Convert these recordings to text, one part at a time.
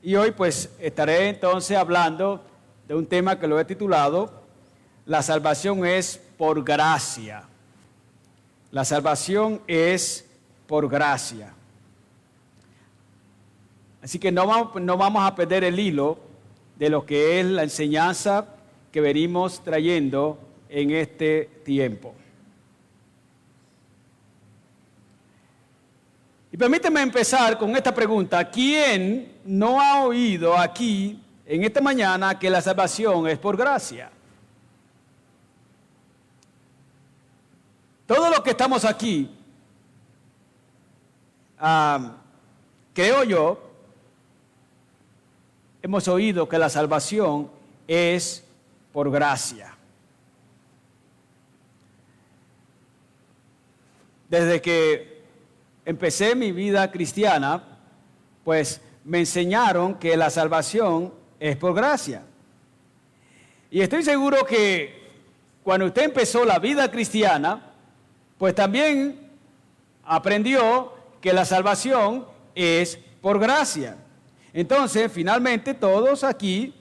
Y hoy pues estaré entonces hablando de un tema que lo he titulado La salvación es por gracia. La salvación es por gracia. Así que no vamos a perder el hilo de lo que es la enseñanza que venimos trayendo en este tiempo. Y permíteme empezar con esta pregunta. ¿Quién no ha oído aquí, en esta mañana, que la salvación es por gracia? Todos los que estamos aquí, creo yo, hemos oído que la salvación es por gracia. Desde que empecé mi vida cristiana, pues me enseñaron que la salvación es por gracia. Y estoy seguro que cuando usted empezó la vida cristiana, pues también aprendió que la salvación es por gracia. Entonces, finalmente, todos aquí,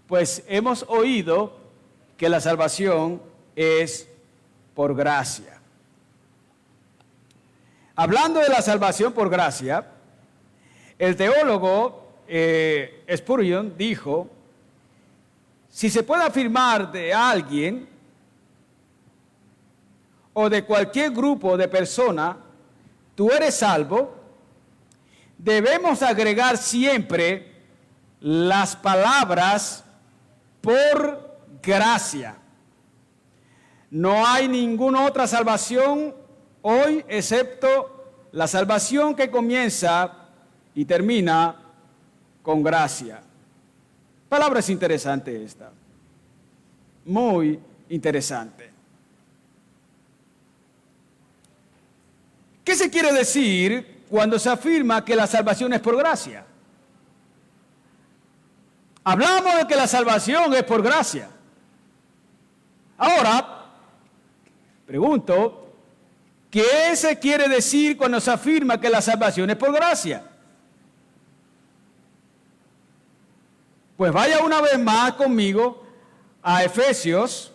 pues hemos oído que la salvación es por gracia. Hablando de la salvación por gracia, el teólogo Spurgeon dijo, si se puede afirmar de alguien o de cualquier grupo de personas, tú eres salvo, debemos agregar siempre las palabras por gracia. No hay ninguna otra salvación hoy excepto la salvación que comienza y termina con gracia. Palabra interesante esta. Muy interesante. ¿Qué se quiere decir cuando se afirma que la salvación es por gracia? Hablamos de que la salvación es por gracia. Ahora, pregunto, ¿qué se quiere decir cuando se afirma que la salvación es por gracia? Pues vaya una vez más conmigo a Efesios,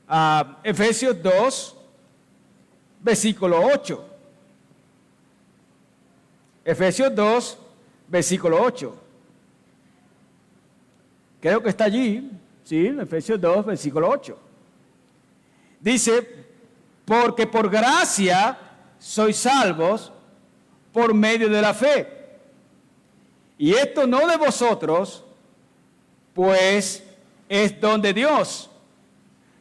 a Efesios 2, versículo 8. Efesios 2, versículo 8. Creo que está allí, sí, Efesios 2, versículo 8. Dice, porque por gracia sois salvos por medio de la fe. Y esto no de vosotros, pues es don de Dios,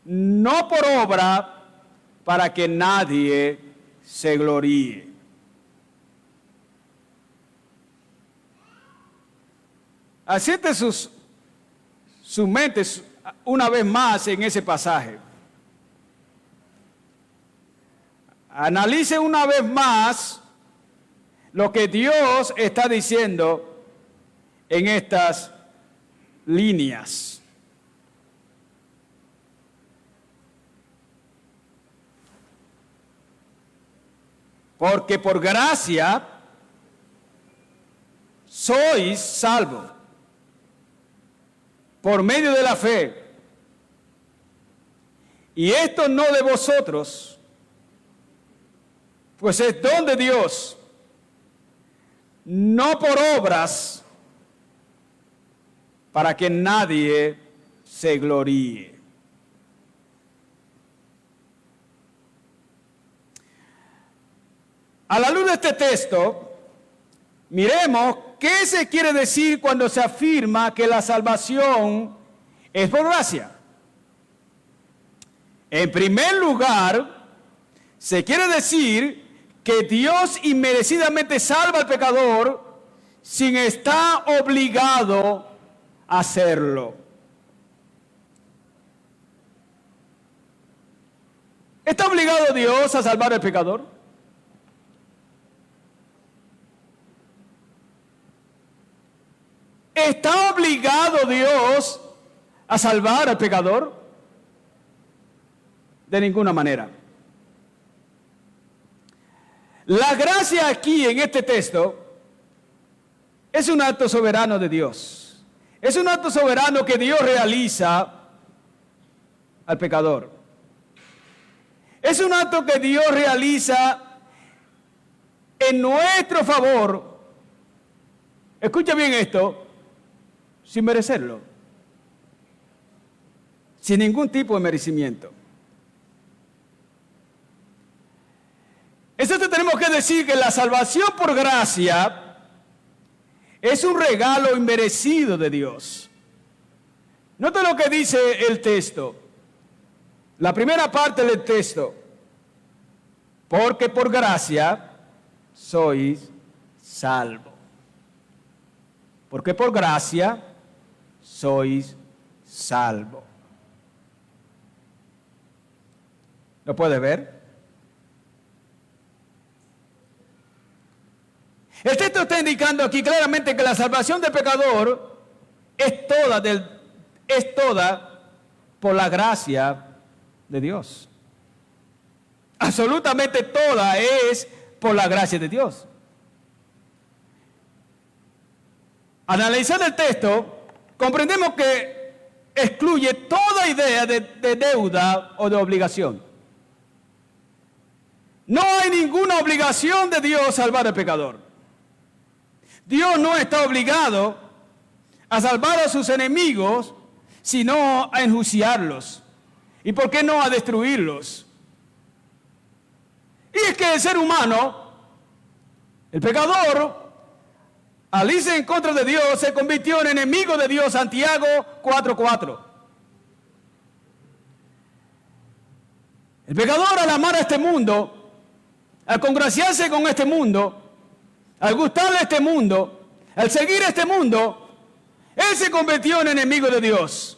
no por obra, para que nadie se gloríe. Asiente sus mentes una vez más en ese pasaje. Analice una vez más lo que Dios está diciendo en estas líneas. Porque por gracia sois salvos por medio de la fe. Y esto no de vosotros, pues es don de Dios, no por obras, para que nadie se gloríe. A la luz de este texto, miremos qué se quiere decir cuando se afirma que la salvación es por gracia. En primer lugar, se quiere decir que Dios inmerecidamente salva al pecador sin estar obligado a hacerlo. ¿Está obligado Dios a salvar al pecador? ¿Está obligado Dios a salvar al pecador? De ninguna manera. La gracia aquí en este texto es un acto soberano de Dios. Es un acto soberano que Dios realiza al pecador. Es un acto que Dios realiza en nuestro favor. Escucha bien esto, sin merecerlo, sin ningún tipo de merecimiento. Entonces tenemos que decir que la salvación por gracia es un regalo inmerecido de Dios. Nota lo que dice el texto, la primera parte del texto. Porque por gracia sois salvos. Porque por gracia sois salvos. ¿Lo puede ver? El texto está indicando aquí claramente que la salvación del pecador es toda por la gracia de Dios. Absolutamente toda es por la gracia de Dios. Analizando el texto, comprendemos que excluye toda idea de deuda o de obligación. No hay ninguna obligación de Dios salvar al pecador. Dios no está obligado a salvar a sus enemigos, sino a enjuiciarlos. ¿Y por qué no a destruirlos? Y es que el ser humano, el pecador, al irse en contra de Dios, se convirtió en enemigo de Dios. Santiago 4:4. El pecador, al amar a este mundo, al congraciarse con este mundo, al gustarle a este mundo, al seguir a este mundo, él se convirtió en enemigo de Dios.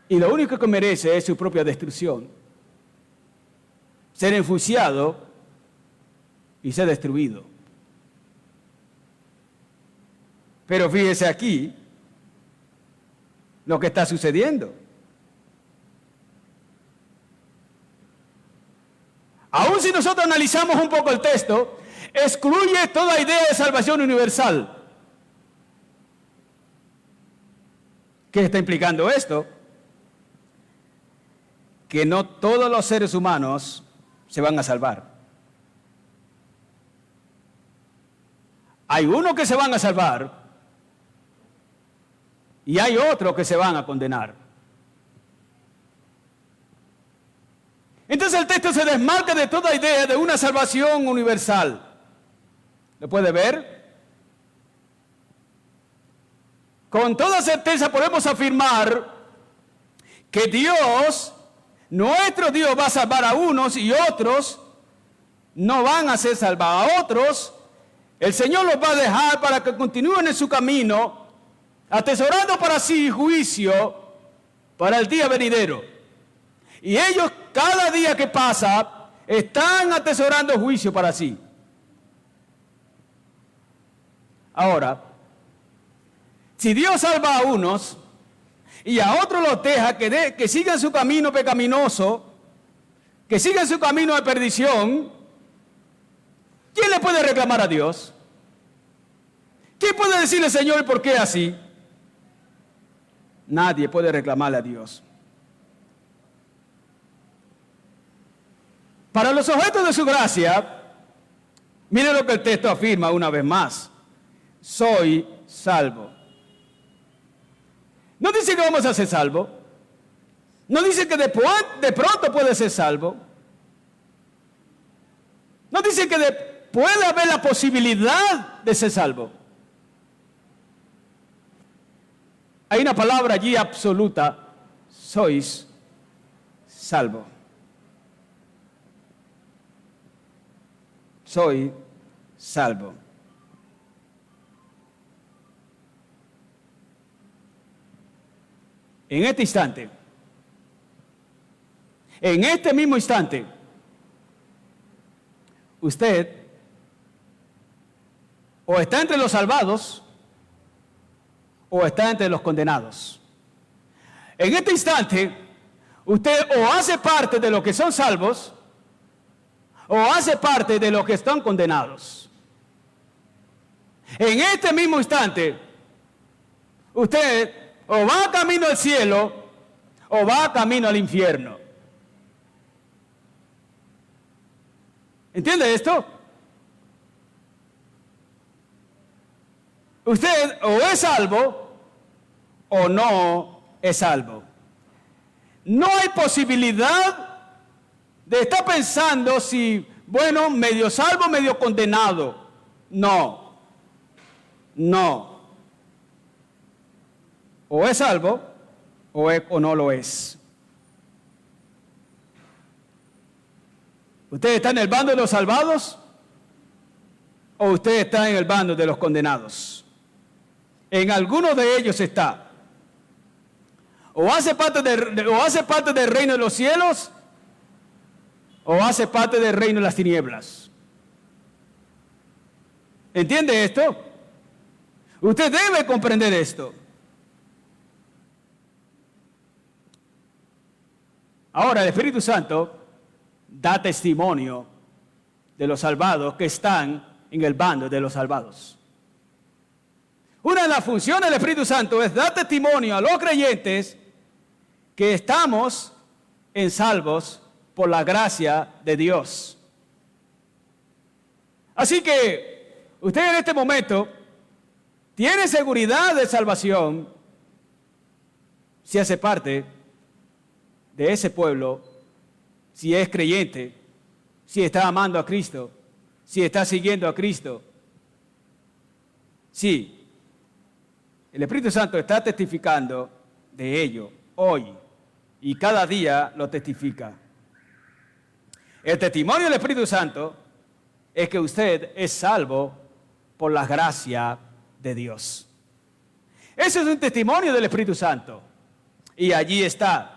Y lo único que merece es su propia destrucción. Ser enjuiciado y ser destruido. Pero fíjese aquí lo que está sucediendo. Aún si nosotros analizamos un poco el texto, excluye toda idea de salvación universal. ¿Qué está implicando esto? Que no todos los seres humanos se van a salvar. Hay unos que se van a salvar y hay otros que se van a condenar. Entonces el texto se desmarca de toda idea de una salvación universal. ¿Lo puede ver? Con toda certeza podemos afirmar que Dios, nuestro Dios, va a salvar a unos y otros no van a ser salvados. A otros, el Señor los va a dejar para que continúen en su camino, atesorando para sí juicio para el día venidero. Y ellos, cada día que pasa, están atesorando juicio para sí. Ahora, si Dios salva a unos y a otros los deja que sigan su camino pecaminoso, que sigan su camino de perdición, ¿quién le puede reclamar a Dios? ¿Quién puede decirle, Señor, por qué así? Nadie puede reclamarle a Dios. Para los objetos de su gracia, mire lo que el texto afirma una vez más. Soy salvo. No dice que vamos a ser salvos. No dice que de pronto puede ser salvo. No dice que puede haber la posibilidad de ser salvo. Hay una palabra allí absoluta. Sois salvo. Soy salvo. En este instante, en este mismo instante, usted o está entre los salvados o está entre los condenados. En este instante, usted o hace parte de los que son salvos o hace parte de los que están condenados. En este mismo instante, usted o va camino al cielo o va camino al infierno. ¿Entiende esto? Usted o es salvo o no es salvo. No hay posibilidad de estar pensando si, bueno, medio salvo, medio condenado. No. O es salvo o no lo es. ¿Usted está en el bando de los salvados o usted está en el bando de los condenados? En alguno de ellos está. O hace parte del reino de los cielos o hace parte del reino de las tinieblas. ¿Entiende esto? Usted debe comprender esto. Ahora el Espíritu Santo da testimonio de los salvados que están en el bando de los salvados. Una de las funciones del Espíritu Santo es dar testimonio a los creyentes que estamos en salvos por la gracia de Dios. Así que usted en este momento tiene seguridad de salvación si hace parte de ese pueblo, si es creyente, si está amando a Cristo, si está siguiendo a Cristo. Sí, el Espíritu Santo está testificando de ello hoy y cada día lo testifica. El testimonio del Espíritu Santo es que usted es salvo por la gracia de Dios. Ese es un testimonio del Espíritu Santo. Y allí está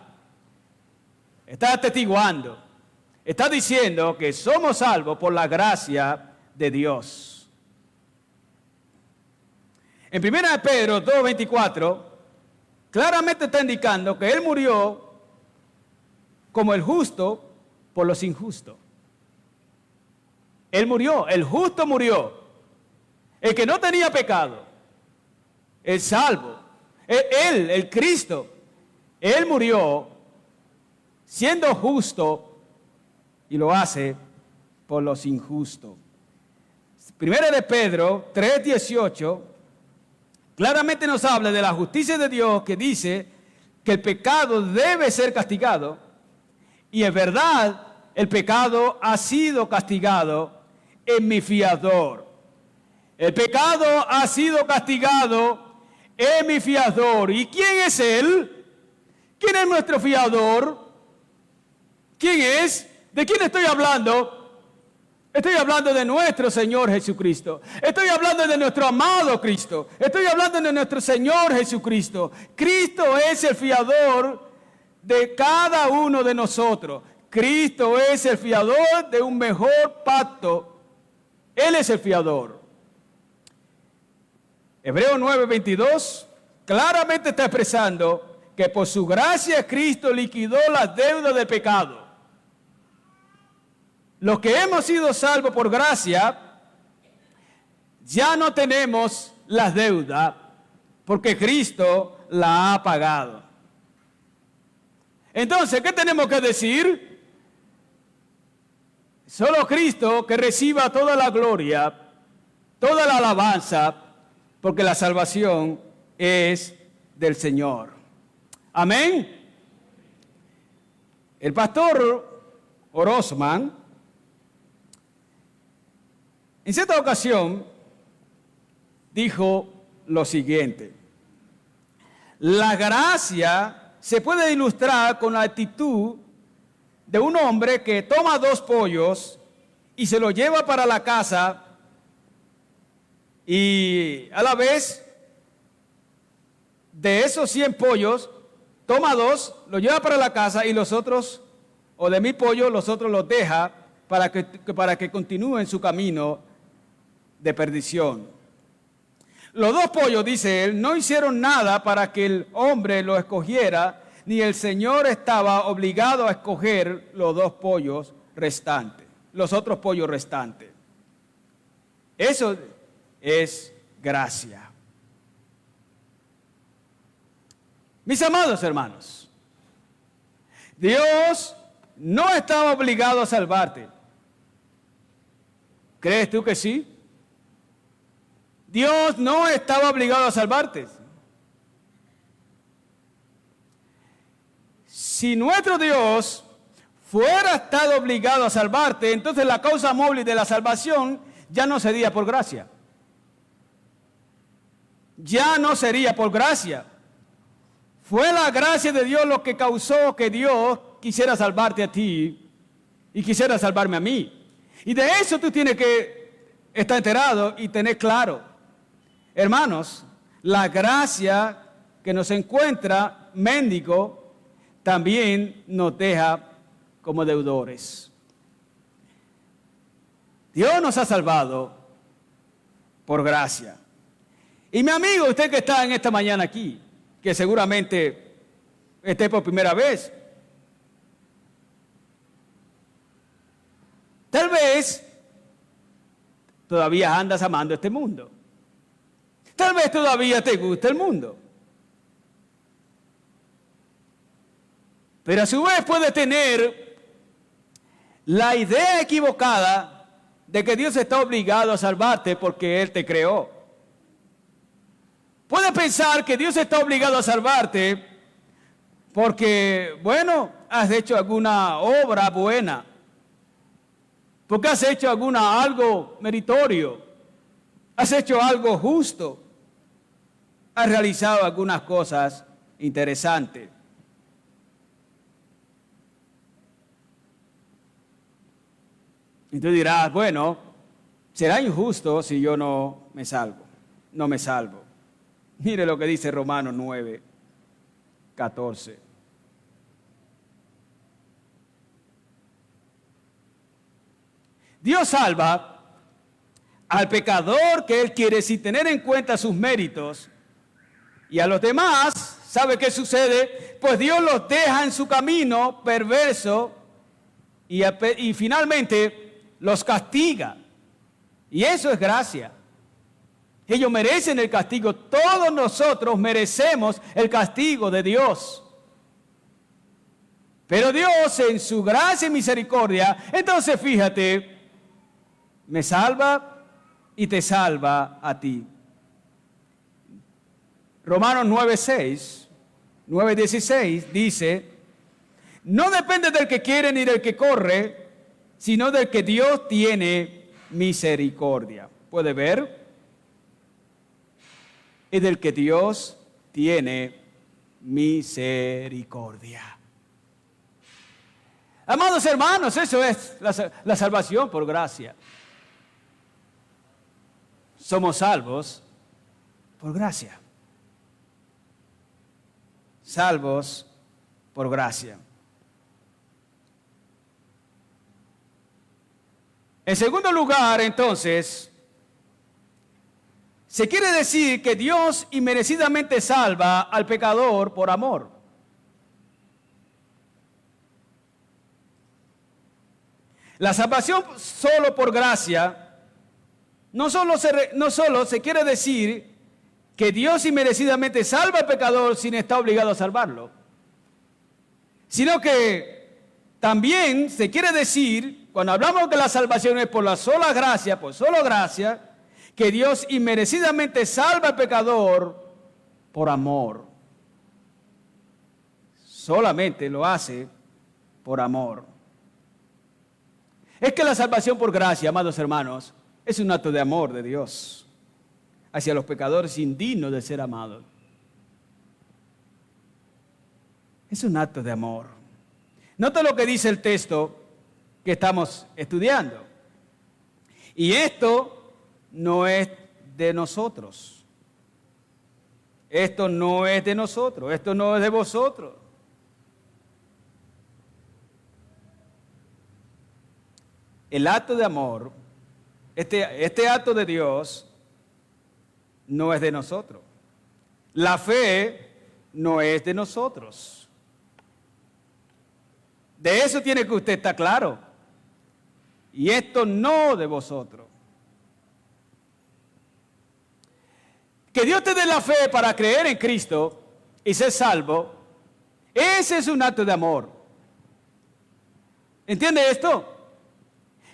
atestiguando, está diciendo que somos salvos por la gracia de Dios. En 1 Pedro 2:24, claramente está indicando que Él murió como el justo por los injustos. Él murió, el justo murió, el que no tenía pecado, el salvo, Él, el Cristo, Él murió siendo justo y lo hace por los injustos. 1 Pedro 3:18 claramente nos habla de la justicia de Dios, que dice que el pecado debe ser castigado, y en verdad el pecado ha sido castigado en mi fiador. El pecado ha sido castigado en mi fiador. ¿Y quién es Él? ¿Quién es nuestro fiador? ¿Quién es? ¿De quién estoy hablando? Estoy hablando de nuestro Señor Jesucristo. Estoy hablando de nuestro amado Cristo. Estoy hablando de nuestro Señor Jesucristo. Cristo es el fiador de cada uno de nosotros. Cristo es el fiador de un mejor pacto. Él es el fiador. Hebreos 9:22 claramente está expresando que por su gracia Cristo liquidó las deudas del pecado. Los que hemos sido salvos por gracia, ya no tenemos las deudas porque Cristo la ha pagado. Entonces, ¿qué tenemos que decir? Solo Cristo que reciba toda la gloria, toda la alabanza, porque la salvación es del Señor. Amén. El pastor Orozman, en cierta ocasión, dijo lo siguiente: la gracia se puede ilustrar con la actitud de un hombre que toma 2 pollos y se los lleva para la casa, y a la vez de esos 100 pollos toma 2, los lleva para la casa, y los otros, o de 1000 pollos, los otros los deja para que continúen su camino de perdición. Los 2 pollos, dice él, no hicieron nada para que el hombre lo escogiera, ni el Señor estaba obligado a escoger los 2 pollos restantes. los otros pollos restantes. Eso es gracia. Mis amados hermanos, Dios no estaba obligado a salvarte. ¿Crees tú que sí? Dios no estaba obligado a salvarte. Si nuestro Dios fuera estado obligado a salvarte, entonces la causa móvil de la salvación ya no sería por gracia. Ya no sería por gracia. Fue la gracia de Dios lo que causó que Dios quisiera salvarte a ti y quisiera salvarme a mí. Y de eso tú tienes que estar enterado y tener claro. Hermanos, la gracia que nos encuentra mendigo también nos deja como deudores. Dios nos ha salvado por gracia. Y mi amigo, usted que está en esta mañana aquí, que seguramente esté por primera vez, tal vez todavía andas amando este mundo. Tal vez todavía te gusta el mundo. Pero a su vez puede tener la idea equivocada de que Dios está obligado a salvarte porque Él te creó. Puede pensar que Dios está obligado a salvarte porque, bueno, has hecho alguna obra buena, porque has hecho algo meritorio, has hecho algo justo, has realizado algunas cosas interesantes. Y tú dirás, bueno, será injusto si yo no me salvo. Mire lo que dice Romanos 9, 14. Dios salva al pecador que Él quiere sin tener en cuenta sus méritos, y a los demás, ¿sabe qué sucede? Pues Dios los deja en su camino perverso y finalmente los castiga. Y eso es gracia. Ellos merecen el castigo. Todos nosotros merecemos el castigo de Dios. Pero Dios en su gracia y misericordia, entonces fíjate, me salva y te salva a ti. Romanos 9:6, 9:16 dice, no depende del que quiere ni del que corre, sino del que Dios tiene misericordia. ¿Puede ver? Es del que Dios tiene misericordia. Amados hermanos, eso es la salvación por gracia. Somos salvos por gracia. Salvos por gracia. En segundo lugar, entonces, se quiere decir que Dios inmerecidamente salva al pecador por amor. La salvación solo por gracia no solo se quiere decir que Dios inmerecidamente salva al pecador sin estar obligado a salvarlo, sino que también se quiere decir, cuando hablamos que la salvación es por la sola gracia, por solo gracia, que Dios inmerecidamente salva al pecador por amor. Solamente lo hace por amor. Es que la salvación por gracia, amados hermanos, es un acto de amor de Dios hacia los pecadores indignos de ser amados. Es un acto de amor. Nota lo que dice el texto que estamos estudiando. Y esto no es de nosotros. Esto no es de nosotros. Esto no es de vosotros. El acto de amor, este acto de Dios, no es de nosotros. La fe no es de nosotros. De eso tiene que usted estar claro. y esto no de vosotros. Que Dios te dé la fe para creer en Cristo y ser salvo, ese es un acto de amor. ¿Entiende esto?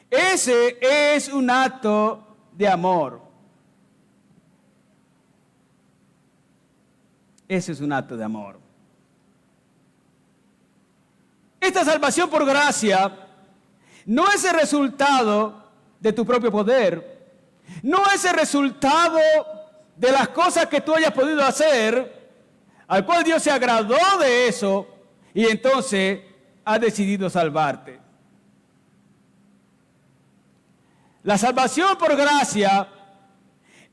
Ese es un acto de amor. Ese es un acto de amor. Esta salvación por gracia no es el resultado de tu propio poder, no es el resultado de las cosas que tú hayas podido hacer, al cual Dios se agradó de eso y entonces ha decidido salvarte. La salvación por gracia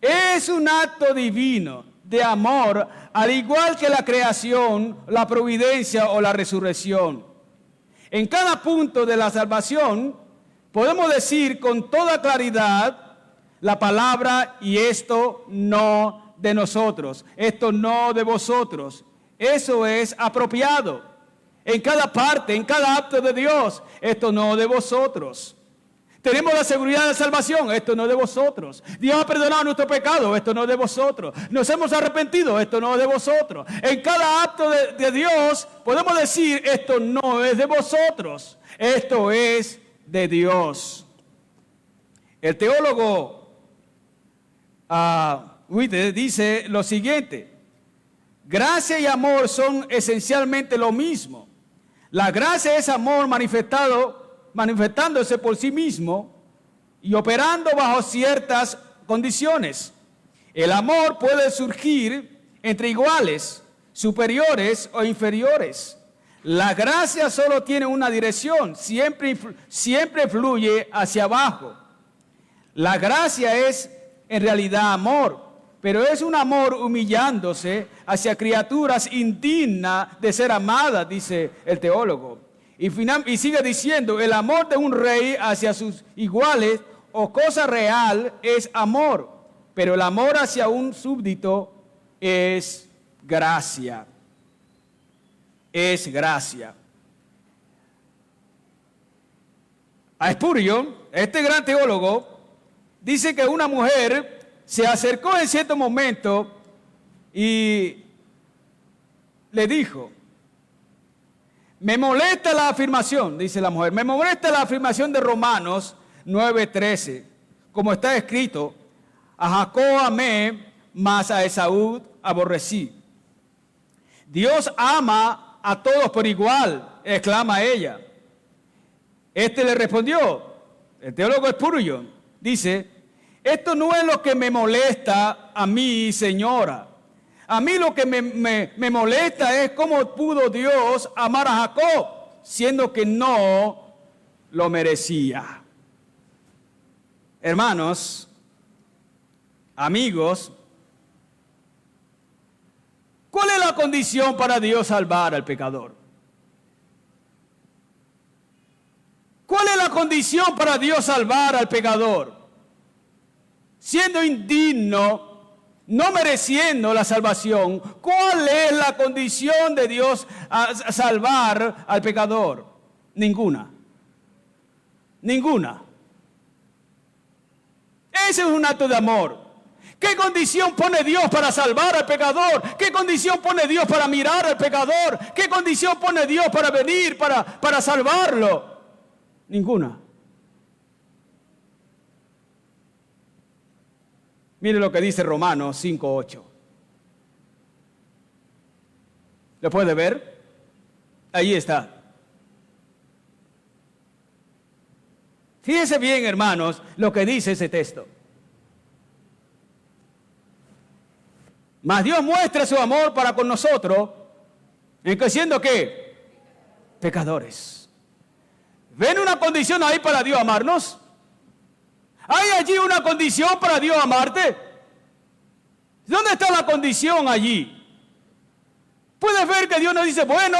es un acto divino de amor, al igual que la creación, la providencia o la resurrección. En cada punto de la salvación podemos decir con toda claridad la palabra y esto no de nosotros, esto no de vosotros. Eso es apropiado. En cada parte, en cada acto de Dios, esto no de vosotros. Tenemos la seguridad de salvación, esto no de vosotros. Dios ha perdonado nuestro pecado, esto no de vosotros. Nos hemos arrepentido, esto no de vosotros. En cada acto de Dios podemos decir, esto no es de vosotros, esto es de Dios. El teólogo White dice lo siguiente: gracia y amor son esencialmente lo mismo. La gracia es amor manifestándose por sí mismo y operando bajo ciertas condiciones. El amor puede surgir entre iguales, superiores o inferiores. La gracia solo tiene una dirección, siempre fluye hacia abajo. La gracia es en realidad amor, pero es un amor humillándose hacia criaturas indignas de ser amadas, dice el teólogo. Y sigue diciendo, el amor de un rey hacia sus iguales o cosa real es amor, pero el amor hacia un súbdito es gracia. Es gracia. A Spurgeon, este gran teólogo, dice que una mujer se acercó en cierto momento y le dijo: me molesta la afirmación, dice la mujer, me molesta la afirmación de Romanos 9:13, como está escrito, a Jacob amé, mas a Esaú aborrecí. Dios ama a todos por igual, exclama ella. Este le respondió, el teólogo Spurgeon, dice, esto no es lo que me molesta a mí, señora. A mí lo que me molesta es cómo pudo Dios amar a Jacob, siendo que no lo merecía. Hermanos, amigos, ¿cuál es la condición para Dios salvar al pecador? ¿Cuál es la condición para Dios salvar al pecador? Siendo indigno, no mereciendo la salvación, ¿cuál es la condición de Dios a salvar al pecador? Ninguna. Ninguna. Ese es un acto de amor. ¿Qué condición pone Dios para salvar al pecador? ¿Qué condición pone Dios para mirar al pecador? ¿Qué condición pone Dios para venir, para salvarlo? Ninguna. Mire lo que dice Romanos 5:8. ¿Lo puede ver? Ahí está. Fíjense bien, hermanos, lo que dice ese texto. Mas Dios muestra su amor para con nosotros, en que siendo ¿qué? Pecadores. ¿Ven una condición ahí para Dios amarnos? ¿Hay allí una condición para Dios amarte? ¿Dónde está la condición allí? Puedes ver que Dios nos dice, bueno,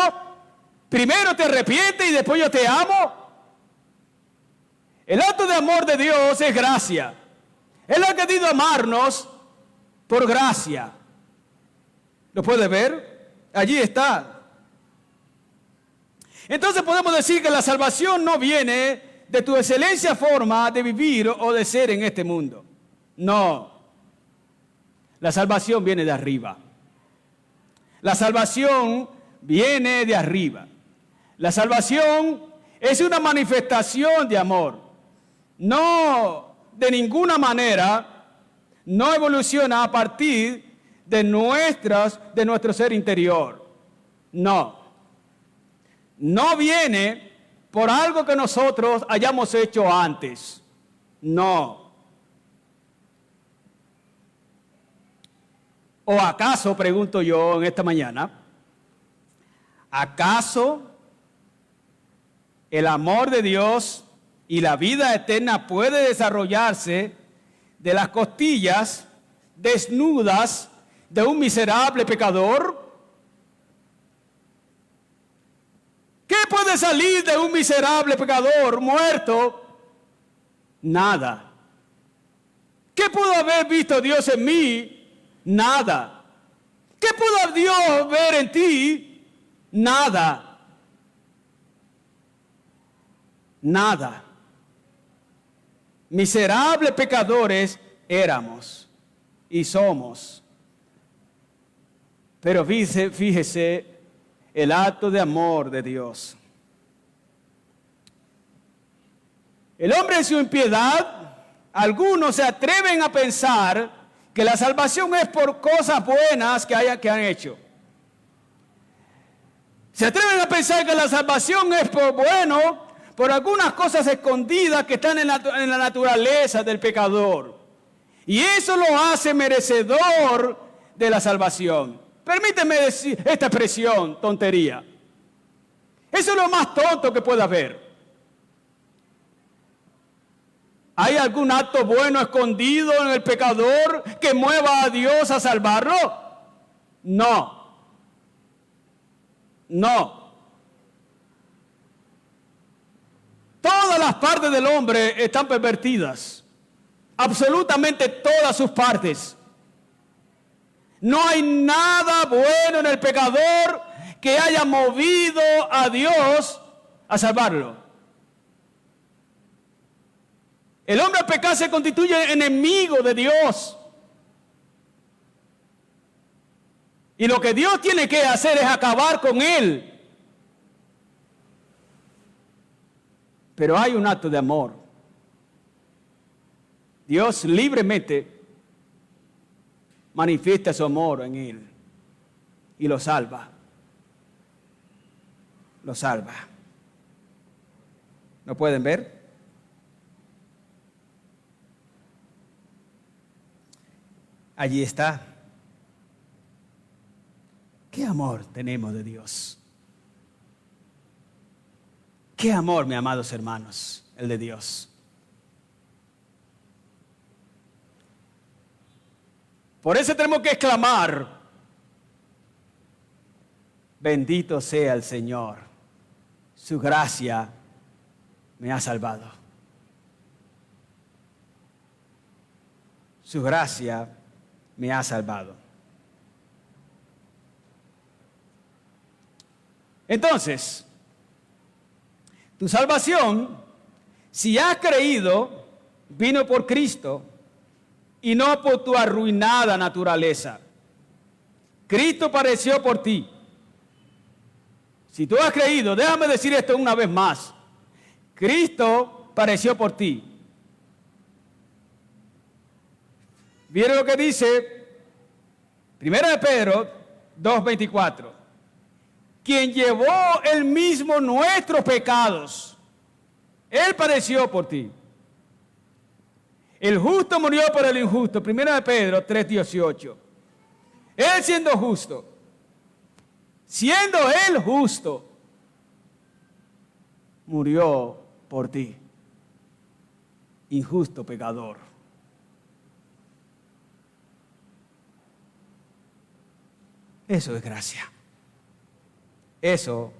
primero te arrepientes y después yo te amo. El acto de amor de Dios es gracia. Él ha querido amarnos por gracia. ¿Lo puedes ver? Allí está. Entonces podemos decir que la salvación no viene de tu excelente forma de vivir o de ser en este mundo. No. La salvación viene de arriba. La salvación viene de arriba. La salvación es una manifestación de amor. No, de ninguna manera, no evoluciona a partir de nuestro ser interior. No. No viene por algo que nosotros hayamos hecho antes. No. ¿O acaso, pregunto yo en esta mañana, acaso el amor de Dios y la vida eterna puede desarrollarse de las costillas desnudas de un miserable pecador? ¿Qué puede salir de un miserable pecador muerto? Nada. ¿Qué pudo haber visto Dios en mí? Nada. ¿Qué pudo Dios ver en ti? Nada. Nada. Miserables pecadores éramos y somos. Pero fíjese el acto de amor de Dios. El hombre en su impiedad, algunos se atreven a pensar que la salvación es por cosas buenas que han hecho. Se atreven a pensar que la salvación es por algunas cosas escondidas que están en la naturaleza del pecador. Y eso lo hace merecedor de la salvación. Permíteme decir esta expresión, tontería. Eso es lo más tonto que pueda haber. ¿Hay algún acto bueno escondido en el pecador que mueva a Dios a salvarlo? No. No. Todas las partes del hombre están pervertidas. Absolutamente todas sus partes. No hay nada bueno en el pecador que haya movido a Dios a salvarlo. El hombre al pecar se constituye enemigo de Dios. Y lo que Dios tiene que hacer es acabar con él. Pero hay un acto de amor. Dios libremente manifiesta su amor en él y lo salva. Lo salva. ¿No pueden ver? Allí está. ¿Qué amor tenemos de Dios? ¿Qué amor, mis amados hermanos, el de Dios? Por eso tenemos que exclamar, bendito sea el Señor, su gracia me ha salvado. Su gracia me ha salvado. Entonces, tu salvación, si has creído, vino por Cristo y no por tu arruinada naturaleza. Cristo padeció por ti. Si tú has creído, déjame decir esto una vez más. Cristo padeció por ti. ¿Vieron lo que dice? 1 de Pedro 2:24. Quien llevó él mismo nuestros pecados. Él padeció por ti. El justo murió por el injusto. 1 de Pedro 3:18. Él siendo justo. Siendo él justo. Murió por ti. Injusto pecador. Eso es gracia. Eso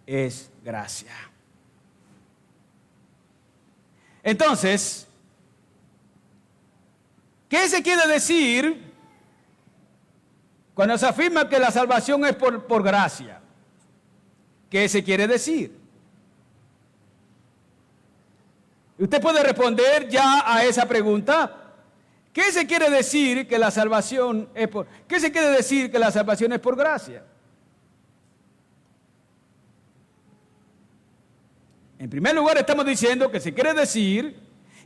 es gracia. Entonces, ¿qué se quiere decir cuando se afirma que la salvación es por gracia? ¿Qué se quiere decir? Usted puede responder ya a esa pregunta. ¿Qué se quiere decir que la salvación es por, ¿qué se quiere decir que la salvación es por gracia? En primer lugar, estamos diciendo que se quiere decir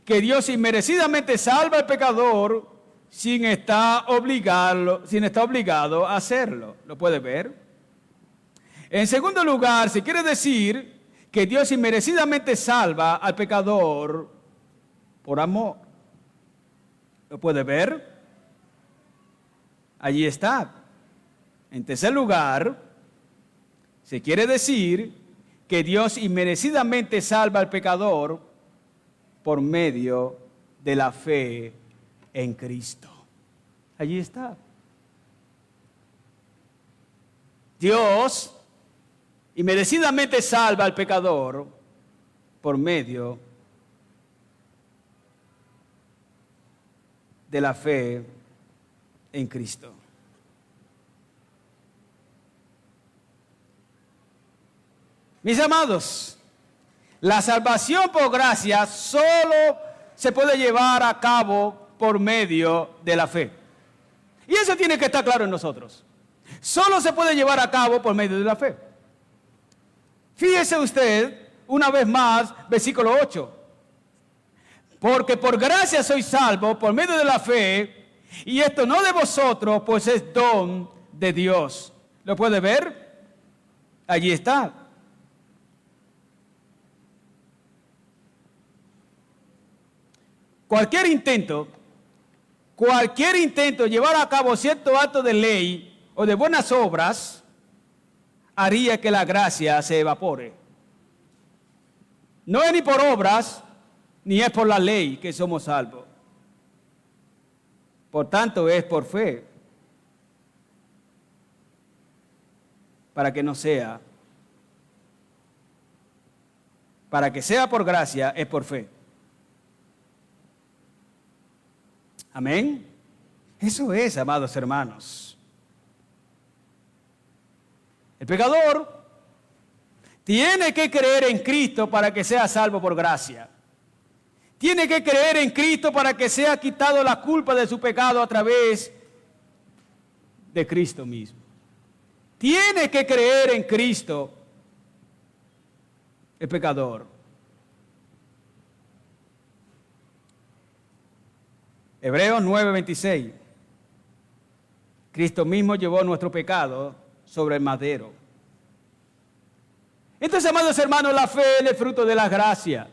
que Dios inmerecidamente salva al pecador sin estar obligado a hacerlo. ¿Lo puede ver? En segundo lugar, se quiere decir que Dios inmerecidamente salva al pecador por amor. ¿Lo puede ver? Allí está. En tercer lugar, se quiere decir que Dios inmerecidamente salva al pecador por medio de la fe en Cristo. Allí está. Dios inmerecidamente salva al pecador por medio de la fe en Cristo. Mis amados, la salvación por gracia solo se puede llevar a cabo por medio de la fe. Y eso tiene que estar claro en nosotros. Solo se puede llevar a cabo por medio de la fe. Fíjese usted, una vez más, versículo 8. Porque por gracia soy salvo por medio de la fe, y esto no de vosotros, pues es don de Dios. ¿Lo puede ver? Allí está. Cualquier intento de llevar a cabo cierto acto de ley o de buenas obras haría que la gracia se evapore. No es ni por obras, ni es por la ley que somos salvos. Por tanto, es por fe. Para que no sea. Para que sea por gracia, es por fe. Amén. Eso es, amados hermanos. El pecador tiene que creer en Cristo para que sea salvo por gracia. Tiene que creer en Cristo para que sea quitado la culpa de su pecado a través de Cristo mismo. Tiene que creer en Cristo el pecador. Hebreos 9:26. Cristo mismo llevó nuestro pecado sobre el madero. Entonces, amados hermanos, la fe es el fruto de la gracia.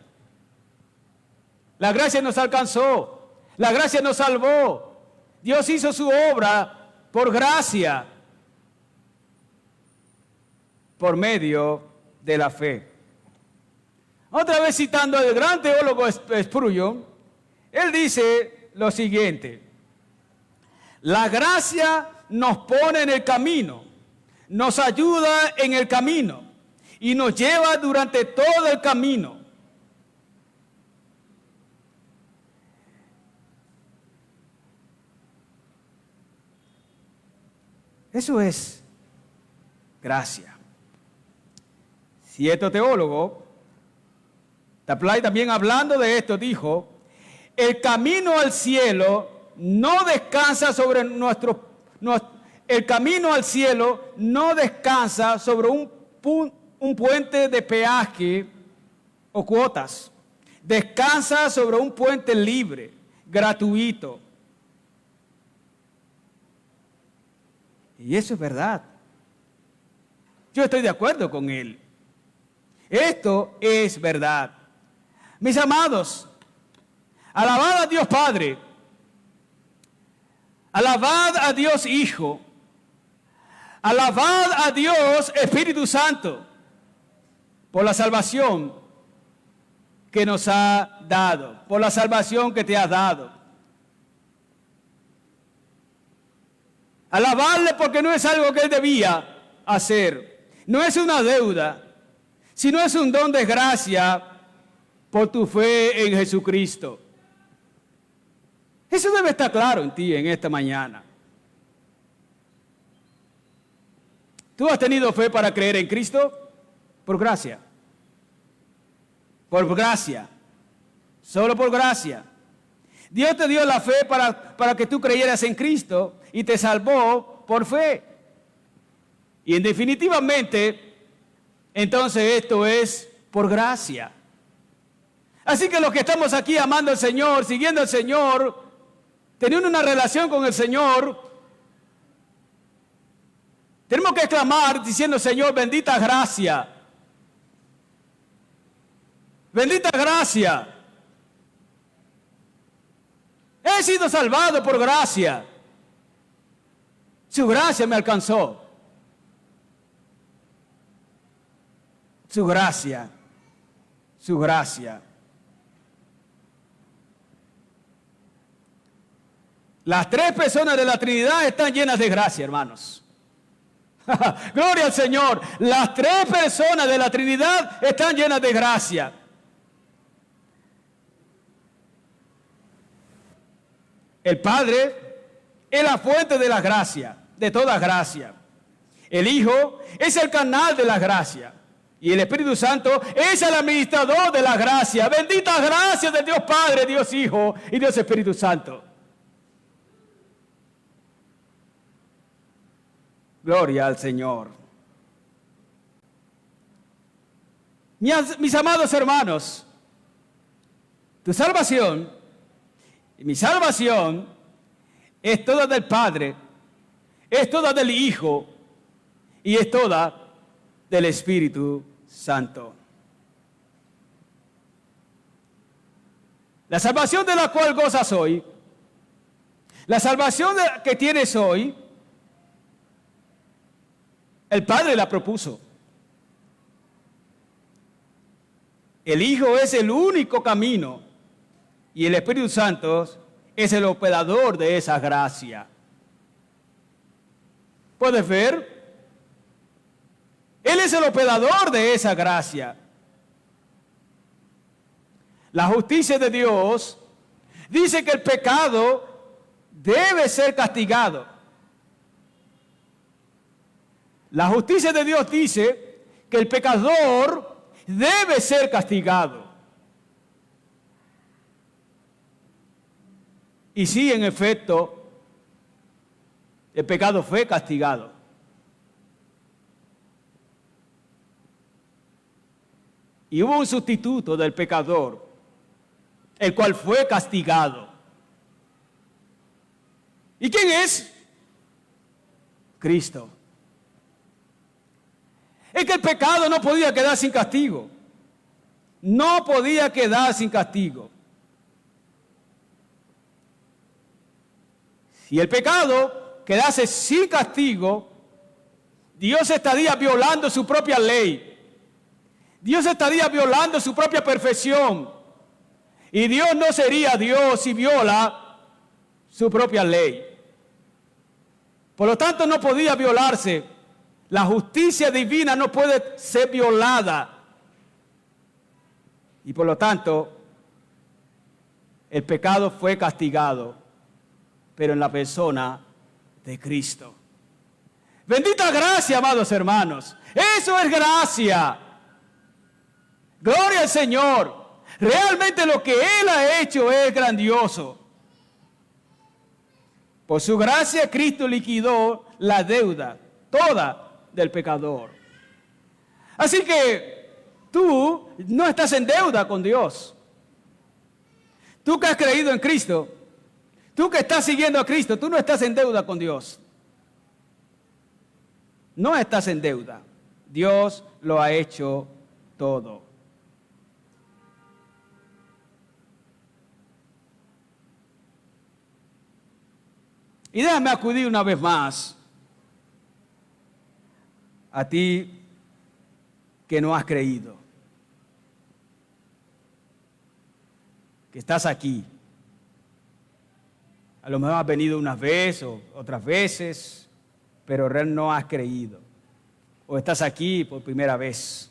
La gracia nos alcanzó. La gracia nos salvó. Dios hizo su obra por gracia, por medio de la fe. Otra vez citando al gran teólogo Spurgeon, él dice lo siguiente: la gracia nos pone en el camino, nos ayuda en el camino y nos lleva durante todo el camino. Eso es gracia. Cierto teólogo, Taplay, también hablando de esto, dijo: el camino al cielo no descansa sobre el camino al cielo no descansa sobre un puente de peaje o cuotas. Descansa sobre un puente libre, gratuito. Y eso es verdad. Yo estoy de acuerdo con él. Esto es verdad. Mis amados, alabad a Dios Padre, alabad a Dios Hijo, alabad a Dios Espíritu Santo por la salvación que nos ha dado, por la salvación que te ha dado. Alabarle porque no es algo que él debía hacer, no es una deuda, sino es un don de gracia por tu fe en Jesucristo. Eso debe estar claro en ti en esta mañana. ¿Tú has tenido fe para creer en Cristo? Por gracia. Por gracia. Solo por gracia. Dios te dio la fe para que tú creyeras en Cristo y te salvó por fe. Y definitivamente, entonces esto es por gracia. Así que los que estamos aquí amando al Señor, siguiendo al Señor, teniendo una relación con el Señor, tenemos que clamar diciendo: Señor, bendita gracia. Bendita gracia. He sido salvado por gracia. Su gracia me alcanzó. Su gracia. Su gracia. Las tres personas de la Trinidad están llenas de gracia, hermanos. Gloria al Señor. Las tres personas de la Trinidad están llenas de gracia. El Padre es la fuente de la gracia, de toda gracia. El Hijo es el canal de la gracia. Y el Espíritu Santo es el administrador de la gracia. Bendita gracia de Dios Padre, Dios Hijo y Dios Espíritu Santo. Gloria al Señor. Mis amados hermanos, tu salvación y mi salvación es toda del Padre, es toda del Hijo y es toda del Espíritu Santo. La salvación de la cual gozas hoy, la salvación que tienes hoy, el Padre la propuso. El Hijo es el único camino y el Espíritu Santo es el operador de esa gracia. ¿Puedes ver? Él es el operador de esa gracia. La justicia de Dios dice que el pecado debe ser castigado. La justicia de Dios dice que el pecador debe ser castigado. Y sí, en efecto, el pecado fue castigado. Y hubo un sustituto del pecador, el cual fue castigado. ¿Y quién es? Cristo. Es que el pecado no podía quedar sin castigo. No podía quedar sin castigo. Si el pecado quedase sin castigo, Dios estaría violando su propia ley. Dios estaría violando su propia perfección. Y Dios no sería Dios si viola su propia ley. Por lo tanto, no podía violarse. La justicia divina no puede ser violada. Y por lo tanto, el pecado fue castigado, pero en la persona de Cristo. Bendita gracia, amados hermanos. Eso es gracia. Gloria al Señor. Realmente lo que Él ha hecho es grandioso. Por su gracia, Cristo liquidó la deuda, toda, del pecador. Así que tú no estás en deuda con Dios. Tú que has creído en Cristo, tú que estás siguiendo a Cristo, tú no estás en deuda con Dios. No estás en deuda. Dios lo ha hecho todo. Y déjame acudir una vez más a ti que no has creído, que estás aquí. A lo mejor has venido una vez o otras veces, pero no has creído. O estás aquí por primera vez.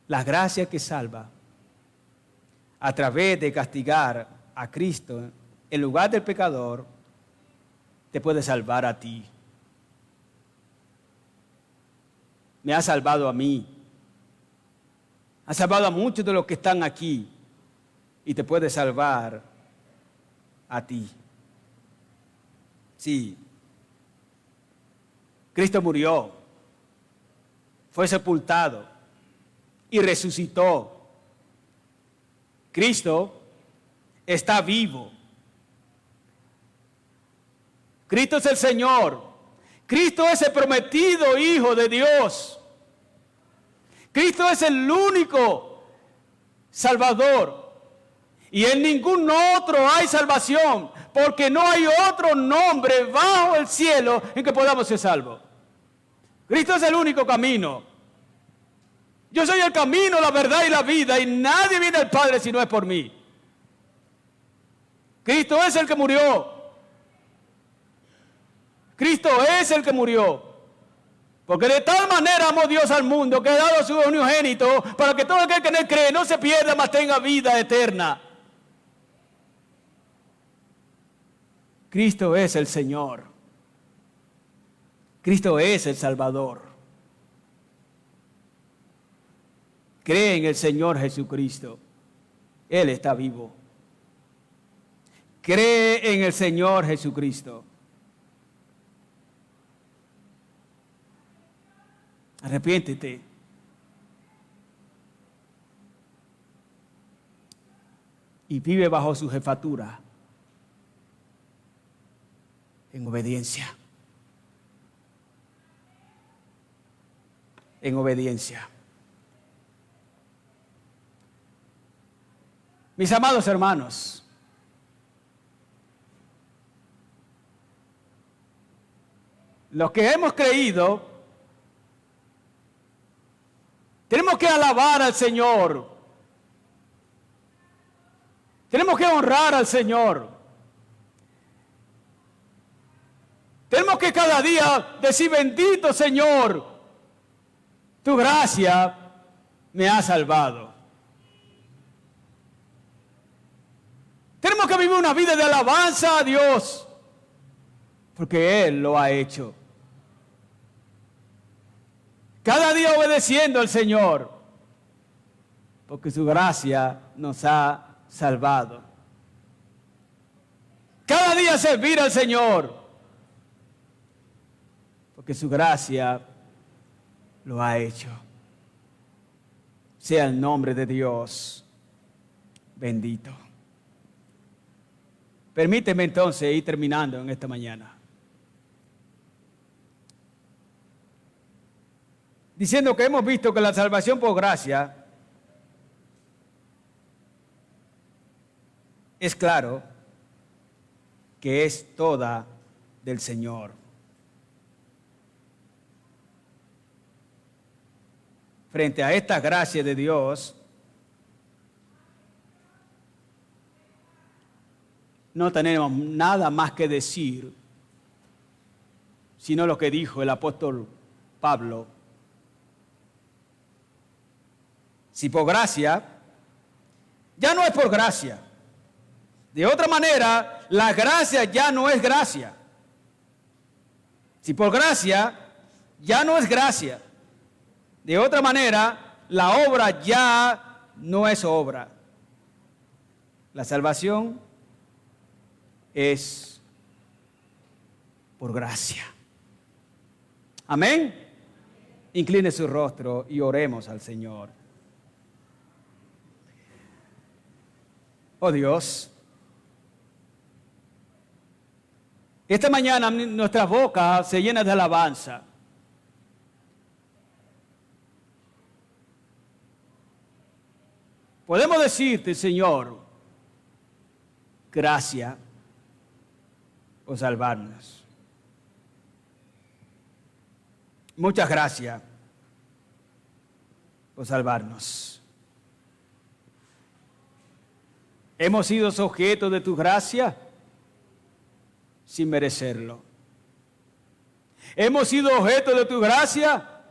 La gracia que salva a través de castigar a Cristo en lugar del pecador, te puede salvar a ti. me ha salvado a mí. Ha salvado a muchos de los que están aquí y te puede salvar a ti. Sí. Cristo murió, fue sepultado y resucitó. Cristo está vivo. Cristo es el Señor. Cristo es el prometido Hijo de Dios. Cristo es el único Salvador. Y en ningún otro hay salvación, porque no hay otro nombre bajo el cielo en que podamos ser salvos. Cristo es el único camino. Yo soy el camino, la verdad y la vida, y nadie viene al Padre si no es por mí. Cristo es el que murió. Cristo es el que murió. Porque de tal manera amó Dios al mundo que ha dado a su unigénito para que todo aquel que en él cree no se pierda, mas tenga vida eterna. Cristo es el Señor. Cristo es el Salvador. Cree en el Señor Jesucristo. Él está vivo. Cree en el Señor Jesucristo. Arrepiéntete. Y vive bajo su jefatura. En obediencia. En obediencia. Mis amados hermanos, los que hemos creído, tenemos que alabar al Señor. Tenemos que honrar al Señor. Tenemos que cada día decir: bendito Señor, tu gracia me ha salvado. Tenemos que vivir una vida de alabanza a Dios, porque Él lo ha hecho. Cada día obedeciendo al Señor, porque su gracia nos ha salvado. Cada día servir al Señor, porque su gracia lo ha hecho. Sea el nombre de Dios bendito. Permíteme entonces ir terminando en esta mañana, diciendo que hemos visto que la salvación por gracia es claro que es toda del Señor. Frente a esta gracia de Dios, no tenemos nada más que decir, sino lo que dijo el apóstol Pablo. Si por gracia, ya no es por gracia. De otra manera, la gracia ya no es gracia. Si por gracia, ya no es gracia. De otra manera, la obra ya no es obra. La salvación es por gracia. Amén. Incline su rostro y oremos al Señor. Oh Dios, esta mañana nuestras bocas se llenan de alabanza. Podemos decirte, Señor, gracias por salvarnos. Muchas gracias por salvarnos. Hemos sido sujetos de tu gracia sin merecerlo. Hemos sido objeto de tu gracia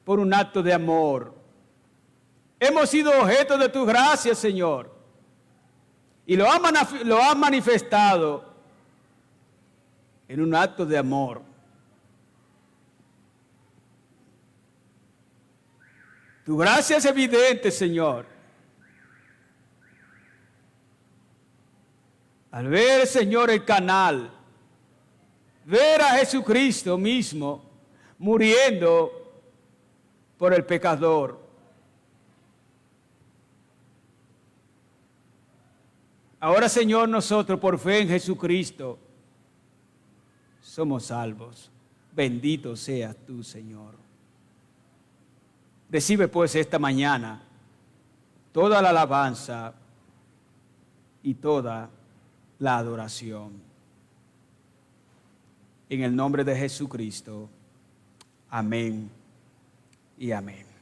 por un acto de amor. Hemos sido objeto de tu gracia, Señor. Y lo has manifestado en un acto de amor. Tu gracia es evidente, Señor. Al ver, Señor, el canal, ver a Jesucristo mismo muriendo por el pecador. Ahora, Señor, nosotros por fe en Jesucristo somos salvos. Bendito seas tú, Señor. Recibe pues esta mañana toda la alabanza y toda la adoración. En el nombre de Jesucristo. Amén y amén.